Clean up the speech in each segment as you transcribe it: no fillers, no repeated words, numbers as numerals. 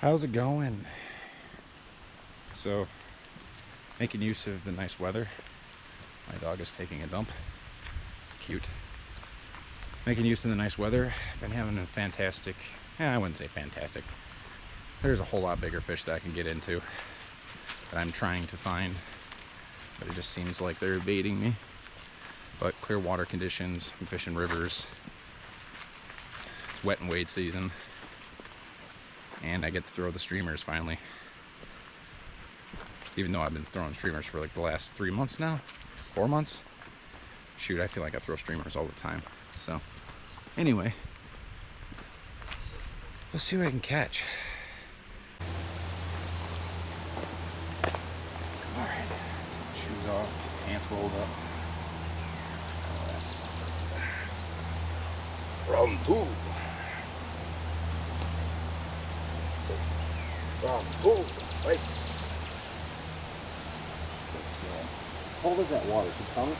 How's it going? So, making use of the nice weather. My dog is taking a dump. Cute. Making use of the nice weather. Been having a fantastic, I wouldn't say fantastic. There's a whole lot bigger fish that I can get into that I'm trying to find, but it just seems like they're evading me. But clear water conditions, I'm fishing rivers. It's wet and wade season. And I get to throw the streamers finally. Even though I've been throwing streamers for like the last 3 months now, 4 months. Shoot, I feel like I throw streamers all the time. So, anyway, let's see what I can catch. All right, shoes off, pants rolled up. Oh, that's round 2. Round 2, right. How cold is that water? Can you tell me?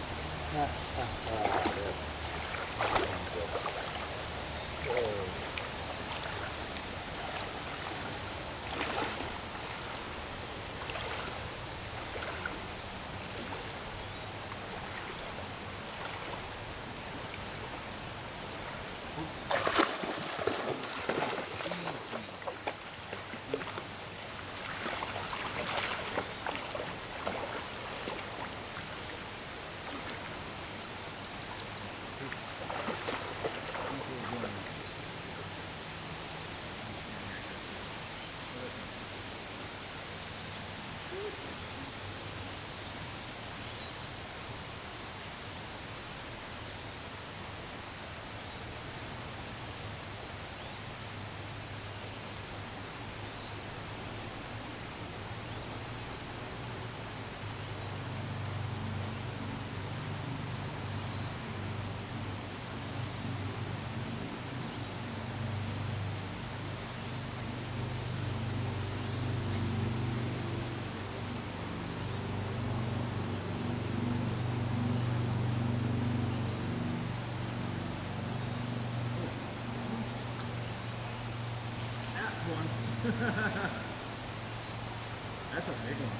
That's a big one.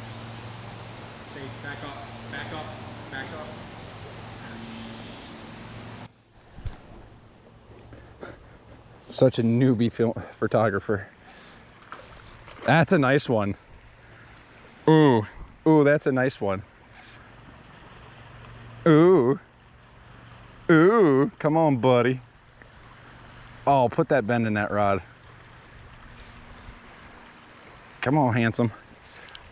Say, back up, back up, back up. Such a newbie photographer. That's a nice one. Ooh, ooh, that's a nice one. Ooh, ooh, come on, buddy. Oh, put that bend in that rod. Come on, handsome.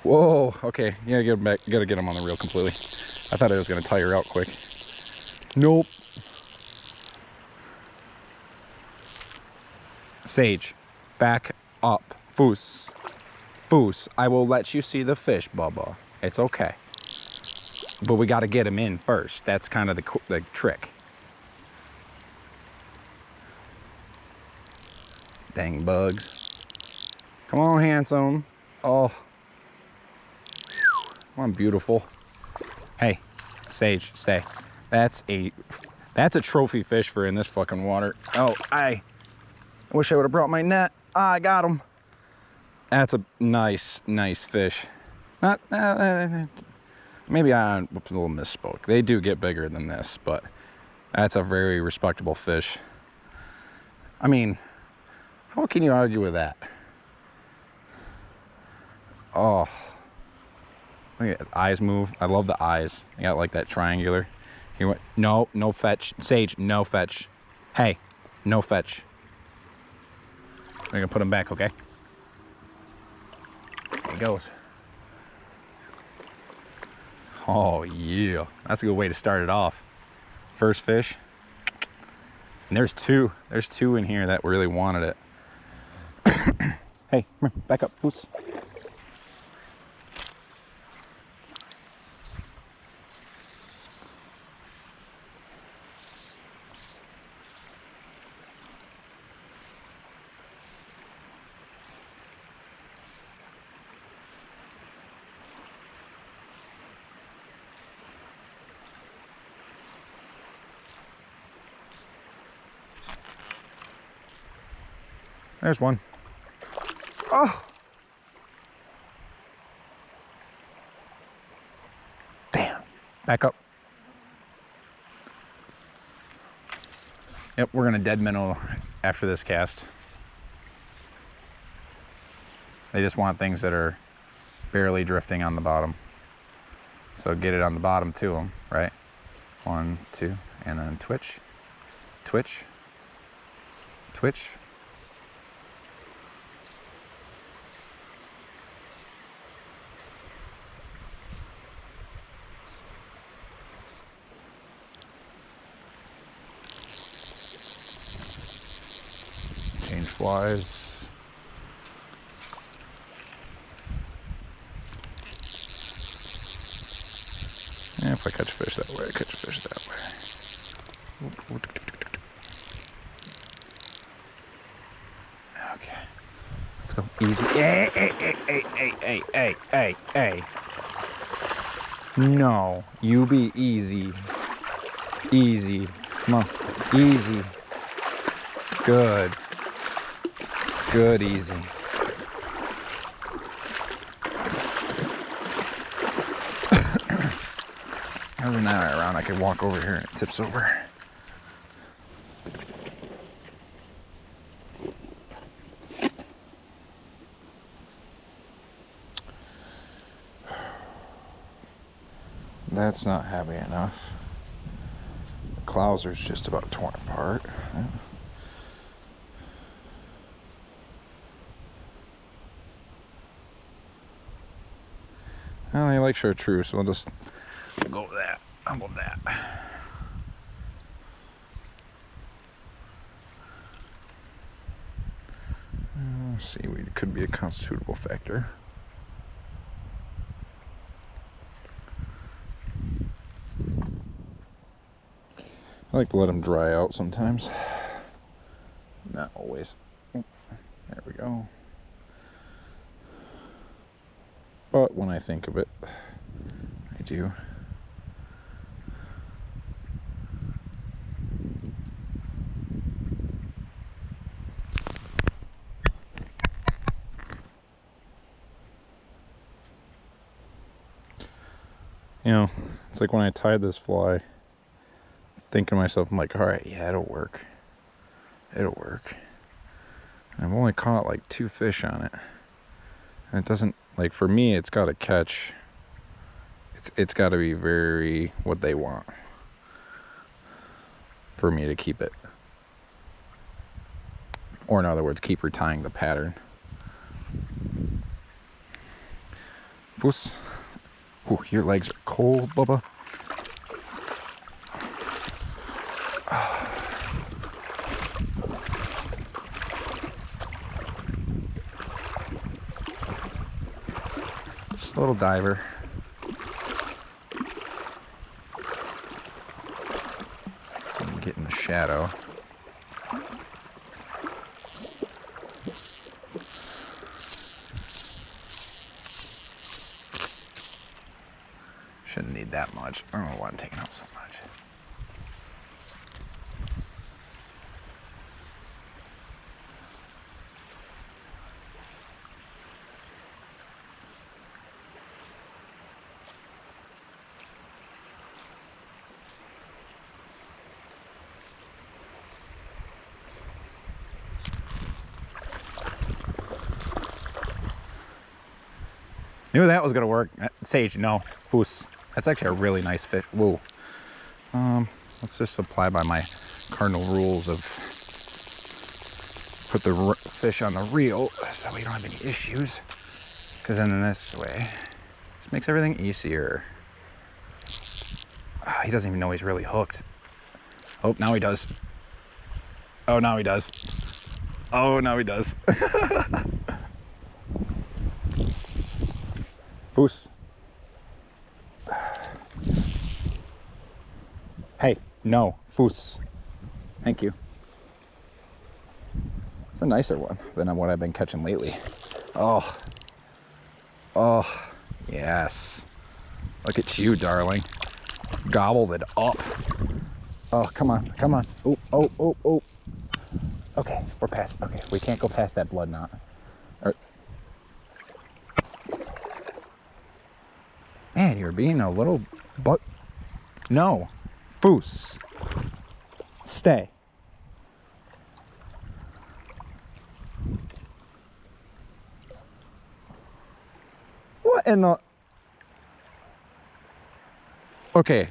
Whoa, okay, yeah, get him back. Gotta get him on the reel completely. I thought I was gonna tire out quick. Nope. Sage, back up. Foos. Foos, I will let you see the fish, Bubba. It's okay. But we gotta get him in first. That's kind of the trick. Dang bugs. Come on, handsome. Oh. Come on, beautiful. Hey, Sage, stay. That's a trophy fish for in this fucking water. Oh, I wish I would have brought my net. Ah, I got him. That's a nice fish. Not, maybe I a little misspoke. They do get bigger than this, but that's a very respectable fish. I mean, how can you argue with that? Oh, look at the eyes move. I love the eyes. I got like that triangular. He went, no fetch. Sage, no fetch. Hey, no fetch. I'm gonna put him back, okay? There he goes. Oh yeah, that's a good way to start it off. First fish. And there's two in here that really wanted it. Hey, come here, back up, Foos. There's one. Oh! Damn. Back up. Yep, we're gonna dead minnow after this cast. They just want things that are barely drifting on the bottom. So get it on the bottom to them, right? 1, 2, and then twitch, twitch, twitch. Change flies. And if I catch fish that way, I catch fish that way. Okay. Let's go easy. Hey, hey, hey, hey, hey, hey, hey, hey, hey. No, you be easy. Easy. Come on. Easy. Good. Good, easy. Other than that around, I could walk over here and it tips over. That's not heavy enough. The clouser's just about torn apart. Well, I like chartreuse, so I'll just go with that. I'll go with that. Let's see, it could be a constitutable factor. I like to let them dry out sometimes. Not always. Oh, there we go. But when I think of it, I do. You know, it's like when I tied this fly, thinking to myself, I'm like, all right, yeah, it'll work. It'll work. And I've only caught like 2 fish on it. And it doesn't, like for me, it's got to catch. It's got to be very what they want for me to keep it. Or in other words, keep retying the pattern. Foos. Ooh, your legs are cold, Bubba. Just a little diver. Get in the shadow. Shouldn't need that much. I don't know why I'm taking out so much. Knew that was gonna work. Sage, no. Foos. That's actually a really nice fish. Whoa. Let's just apply by my cardinal rules of put the fish on the reel so we don't have any issues. Because then in this way, this makes everything easier. He doesn't even know he's really hooked. Oh, now he does. Oh, now he does. Oh, now he does. Foos. Hey, no, Foos. Thank you. It's a nicer one than what I've been catching lately. Oh. Oh, yes. Look at you, darling. Gobbled it up. Oh, come on, come on. Oh, oh, oh, oh. Okay, we're past. Okay, we can't go past that blood knot. Or, Man, you're being a little but no. Foos. Stay. What in the... Okay.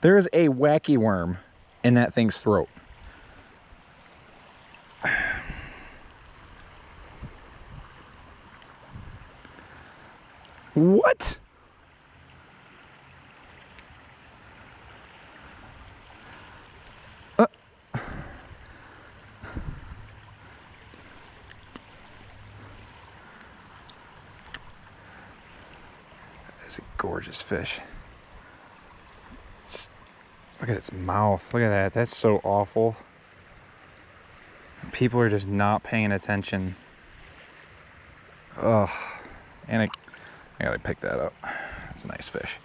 There's a wacky worm in that thing's throat. What? That's a gorgeous fish. Look at its mouth. Look at that. That's so awful. People are just not paying attention. Ugh. And I gotta pick that up. That's a nice fish.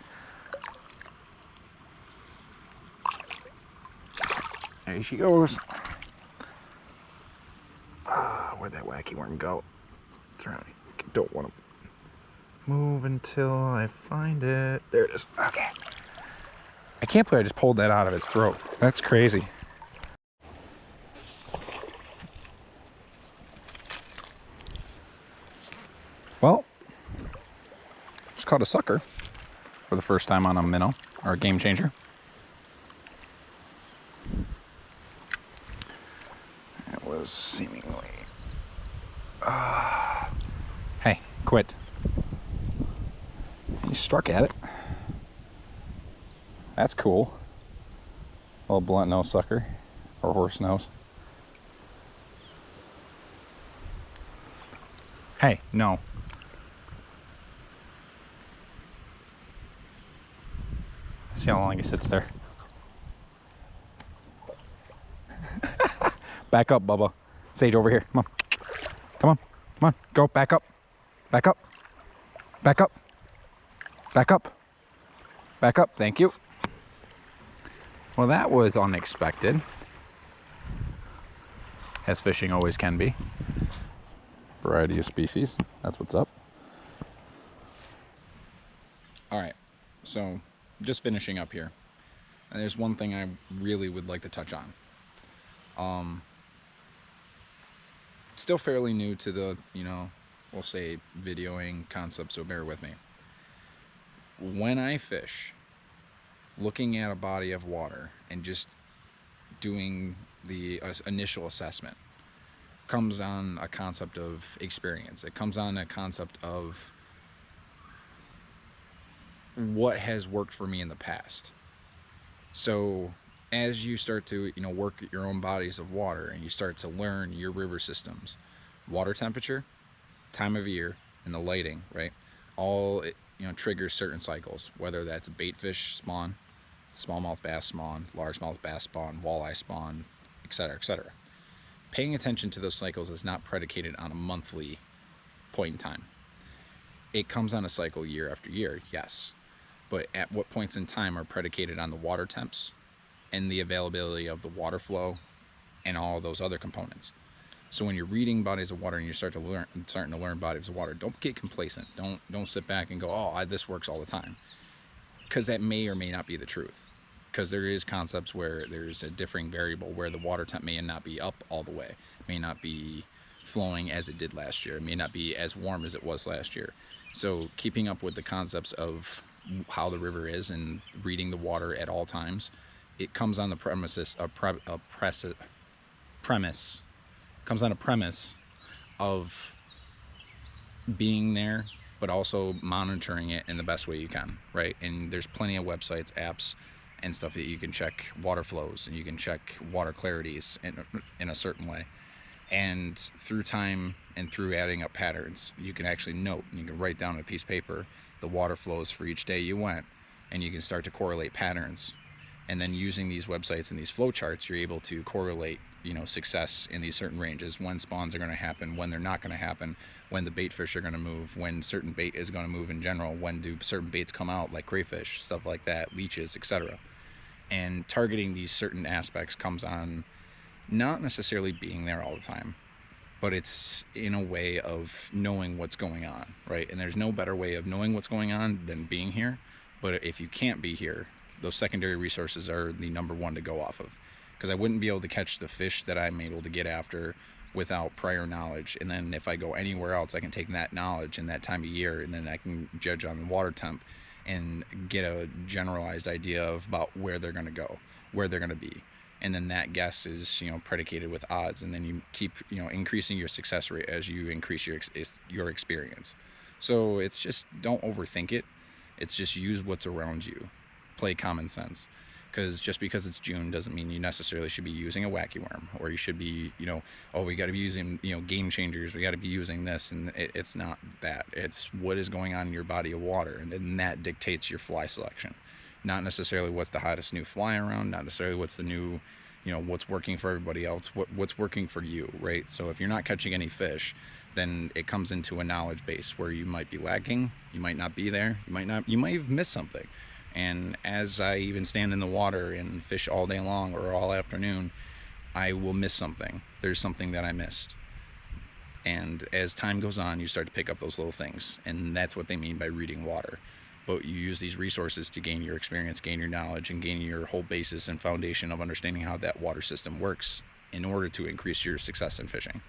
There she goes. Where'd that wacky worm go? It's around. Don't want to move until I find it. There it is. Okay. I can't believe I just pulled that out of its throat. That's crazy. Well, just caught a sucker for the first time on a minnow, or a game changer. It was seemingly... Hey, quit. He struck at it. That's cool. Little blunt nose sucker, or horse nose. Hey, no. See how long he sits there. Back up, Bubba. Sage, over here. Come on. Come on. Come on. Go. Back up. Back up. Back up. Back up. Back up. Thank you. Well, that was unexpected. As fishing always can be. Variety of species. That's what's up. Alright. So, just finishing up here. And there's one thing I really would like to touch on. Still fairly new to the, we'll say videoing concept, so bear with me. When I fish, looking at a body of water and just doing the initial assessment comes on a concept of experience. It comes on a concept of what has worked for me in the past. So as you start to work at your own bodies of water and you start to learn your river systems, water temperature, time of year, and the lighting, right, all triggers certain cycles, whether that's bait fish spawn, smallmouth bass spawn, largemouth bass spawn, walleye spawn, etc., etc. Paying attention to those cycles is not predicated on a monthly point in time. It comes on a cycle year after year, yes, but at what points in time are predicated on the water temps and the availability of the water flow and all of those other components. So when you're reading bodies of water and you're starting to learn bodies of water, don't get complacent. Don't sit back and go, oh, this works all the time, because that may or may not be the truth. Because there is concepts where there's a differing variable where the water temp may not be up all the way, may not be flowing as it did last year, it may not be as warm as it was last year. So keeping up with the concepts of how the river is and reading the water at all times, it comes on the premise of being there, but also monitoring it in the best way you can, right? And there's plenty of websites, apps, and stuff that you can check water flows and you can check water clarities in a certain way. And through time and through adding up patterns, you can actually note and you can write down on a piece of paper the water flows for each day you went, and you can start to correlate patterns. And then using these websites and these flow charts, you're able to correlate success in these certain ranges, when spawns are going to happen, when they're not going to happen, when the bait fish are going to move, when certain bait is going to move in general, when do certain baits come out, like crayfish, stuff like that, leeches, etc. And targeting these certain aspects comes on not necessarily being there all the time, but it's in a way of knowing what's going on, right? And there's no better way of knowing what's going on than being here. But if you can't be here, those secondary resources are the number one to go off of, because I wouldn't be able to catch the fish that I'm able to get after without prior knowledge. And then if I go anywhere else, I can take that knowledge in that time of year, and then I can judge on the water temp and get a generalized idea of about where they're going to go, where they're going to be. And then that guess is, you know, predicated with odds, and then you keep, you know, increasing your success rate as you increase your experience. So it's just, don't overthink it. It's just use what's around you. Play common sense. Because just because it's June doesn't mean you necessarily should be using a wacky worm, or you should be, you know, oh, we got to be using, you know, game changers, we got to be using this. And it's not that. It's what is going on in your body of water, and then that dictates your fly selection. Not necessarily what's the hottest new fly around, not necessarily what's the new, you know, what's working for everybody else, what's working for you, right? So if you're not catching any fish, then it comes into a knowledge base where you might be lacking, you might not be there, you might have missed something. And as I even stand in the water and fish all day long or all afternoon, I will miss something. There's something that I missed. And as time goes on, you start to pick up those little things. And that's what they mean by reading water. But you use these resources to gain your experience, gain your knowledge, and gain your whole basis and foundation of understanding how that water system works in order to increase your success in fishing.